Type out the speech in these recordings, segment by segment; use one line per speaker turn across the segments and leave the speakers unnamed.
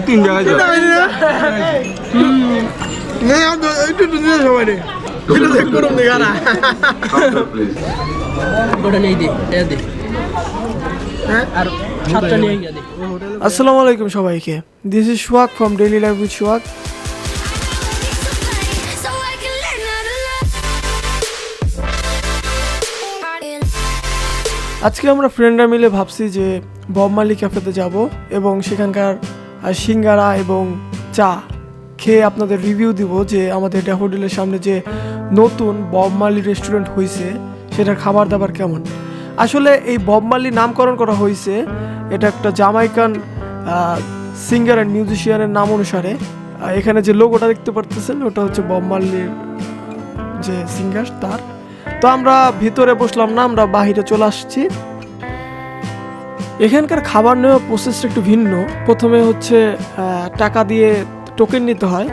তিন জায়গায়
সবাই চেক করুন দেখারা
ওটা নেই দে দে আর সাতটা নিয়ে গিয়ে দে।
আসসালামু আলাইকুম সবাইকে, this is Sohag from daily life with Sohag. আজকে আমরা ফ্রেন্ডরা মিলে ভাবছি যে বব মার্লি ক্যাফেতে যাব এবং সেখানকার সিঙ্গারা এবং চা খেয়ে আপনাদের রিভিউ দিব যে আমাদের ড্যাফোডিলের সামনে যে নতুন বব মার্লি রেস্টুরেন্ট হয়েছে সেটার খাবার দাবার কেমন। আসলে এই বব মার্লি নামকরণ করা হয়েছে, এটা একটা জামাইকান সিঙ্গার অ্যান্ড মিউজিশিয়ানের নাম অনুসারে। এখানে যে লোগোটা দেখতে পারতেছেন ওটা হচ্ছে বব মার্লির যে সিঙ্গার তার। তো আমরা ভিতরে বসলাম না, আমরা বাহিরে চলে আসছি। এখানকার খাবার নেওয়ার প্রসেসটা একটু ভিন্ন। প্রথমে হচ্ছে টাকা দিয়ে টোকেন নিতে হয়,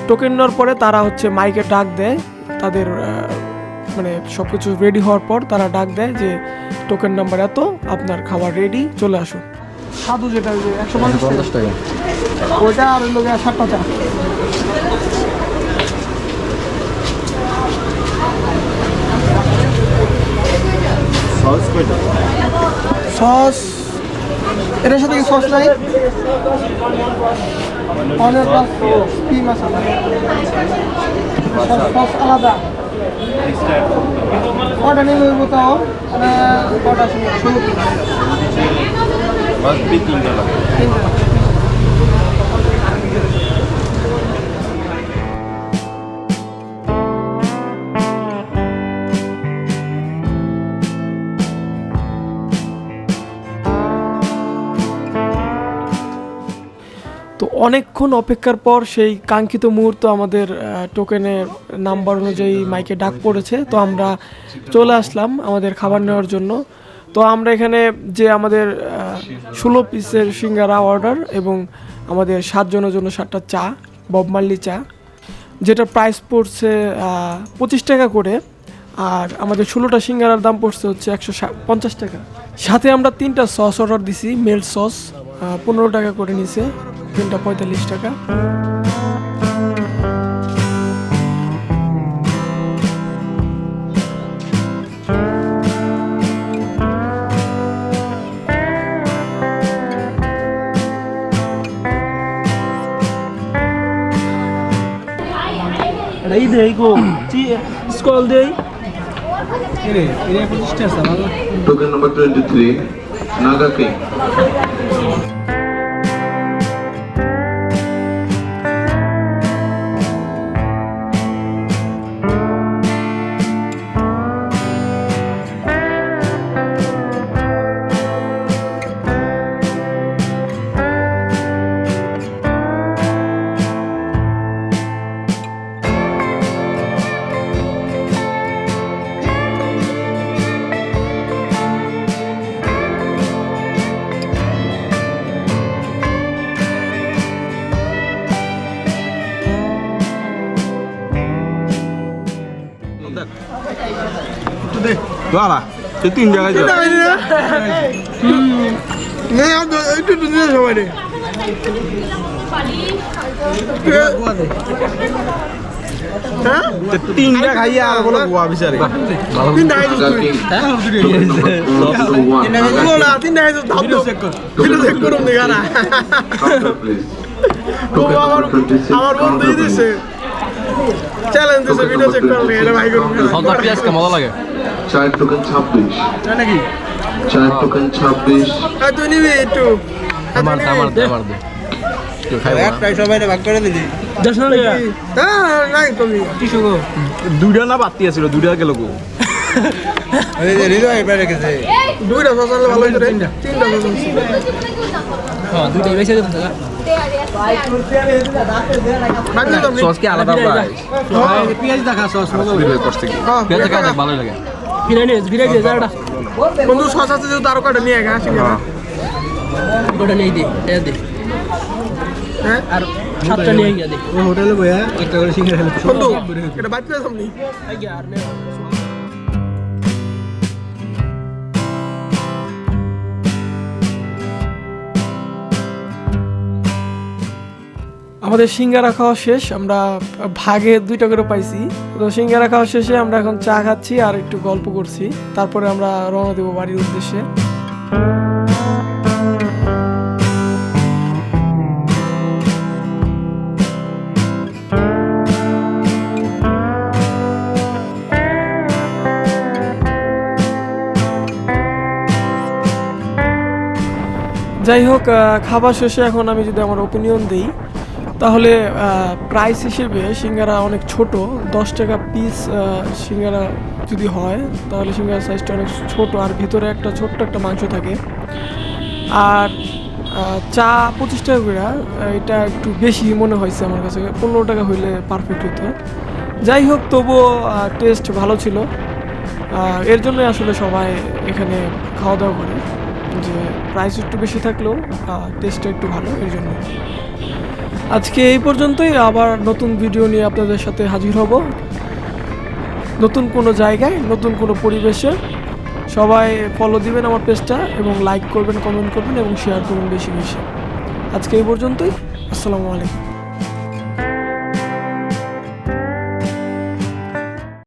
টোকেন নেওয়ার পরে তারা হচ্ছে মাইকে ডাক দেয়, তাদের মানে সব কিছু রেডি হওয়ার পর তারা ডাক দেয় যে টোকেন নাম্বার এত, আপনার খাবার রেডি, চলে আসুন। সাধু যেটা 150 টাকা ওইটা, আর হলো 7টা চা। সস এটার সাথে কি সস নাই? অনেক কি মশলা সস আলাদা কটা নেবে তাও কটা শুরু তো অনেকক্ষণ অপেক্ষার পর সেই কাঙ্ক্ষিত মুহূর্ত, আমাদের টোকেনের নাম্বার অনুযায়ী মাইকে ডাক পড়েছে। তো আমরা চলে আসলাম আমাদের খাবার নেওয়ার জন্য। তো আমরা এখানে যে আমাদের 16 পিসের সিঙ্গারা অর্ডার এবং আমাদের 7 জনের জন্য 7টা চা, বব মার্লি চা, যেটা প্রাইস পড়ছে 25 টাকা করে। আর আমাদের 16টা সিঙ্গারার দাম পড়ছে হচ্ছে 150 টাকা। সাথে আমরা 3টা সস অর্ডার দিছি, মেল্ট সস 15 টাকা করে নিছে, 3টা 45 টাকা।
এই দে গো স্কল দেই এরে এরে 25 টাকা সালা।
Token number 23, Naga King.
তিন জায়গায়
সবাই
তিনটা খাইয়া আর বলো গোয়া বিচারে
আমার মন দিয়ে দিছে চ্যালেঞ্জ দিছে ভিডিও চেক করলে এটা ভাই করুন।
সদা পেঁয়াজ কে মজা লাগে।
চার টোকেন 26,
তাই নাকি?
4 টোকেন 26,
তুই নিবি একটু
আমার দে কেউ খাইবো না।
প্রায় সবাইরে ভাগ করে দিলি।
দশ না লাগে
নাই তুমি টিস্যু গো
দুইটা না বাতি আছিল, দুইটা গেল গো।
এই যে হৃদয় এবার রেখেছে দুইটা সসালে ভালো করে তিনটা সস।
হ্যাঁ দুইটাই বেশি দেব দাদা। সস কি আলাদা প্রাইস?
পেঁয়াজ দেখা সস
বিরয় করতে কি
পেঁয়াজ দেখা ভালো লাগে। কিনে যাড়া
বন্ধু সস আছে যে তার কাটা নিয়ে গা আসি না
ওটা নেই দে দে
হ্যাঁ
আর সাতটা নিয়ে গিয়ে দে।
ও হোটেলে বয়া একটা করে সিঙ্গারা খেলে বন্ধু এটা বাচ্চা সামনে
আর
আমাদের সিঙ্গারা খাওয়া শেষ, আমরা ভাগে 2টা করে পাইছি। তো সিঙ্গারা খাওয়া শেষে আমরা এখন চা খাচ্ছি আর একটু গল্প করছি, তারপরে আমরা রওনা দেবো বাড়ির উদ্দেশ্যে। যাই হোক, খাবার শেষে এখন আমি যদি আমার ওপিনিয়ন দিই তাহলে প্রাইস হিসেবে সিঙ্গারা অনেক ছোট, 10 টাকা পিস সিঙ্গারা যদি হয় তাহলে সিঙ্গারা সাইজটা অনেক ছোট, আর ভিতরে একটা ছোট্ট একটা মাংস থাকে। আর চা 25 টাকা করে, এটা একটু বেশি মনে হয়েছে আমার কাছে, 15 টাকা হইলে পারফেক্ট হতো। যাই হোক, তবুও টেস্ট ভালো ছিল, এর জন্যই আসলে সবাই এখানে খাওয়া দাওয়া করে, যে প্রাইস একটু বেশি থাকলেও টেস্টটা একটু ভালো, এর জন্য। আজকে এই পর্যন্তই, আবার নতুন ভিডিও নিয়ে আপনাদের সাথে হাজির হব, নতুন কোনো জায়গায়, নতুন কোনো পরিবেশে। সবাই ফলো দিবেন আমার পেজটা, এবং লাইক করবেন, কমেন্ট করবেন এবং শেয়ার করবেন বেশি বেশি। আজকে এই পর্যন্তই, আসসালামু আলাইকুম।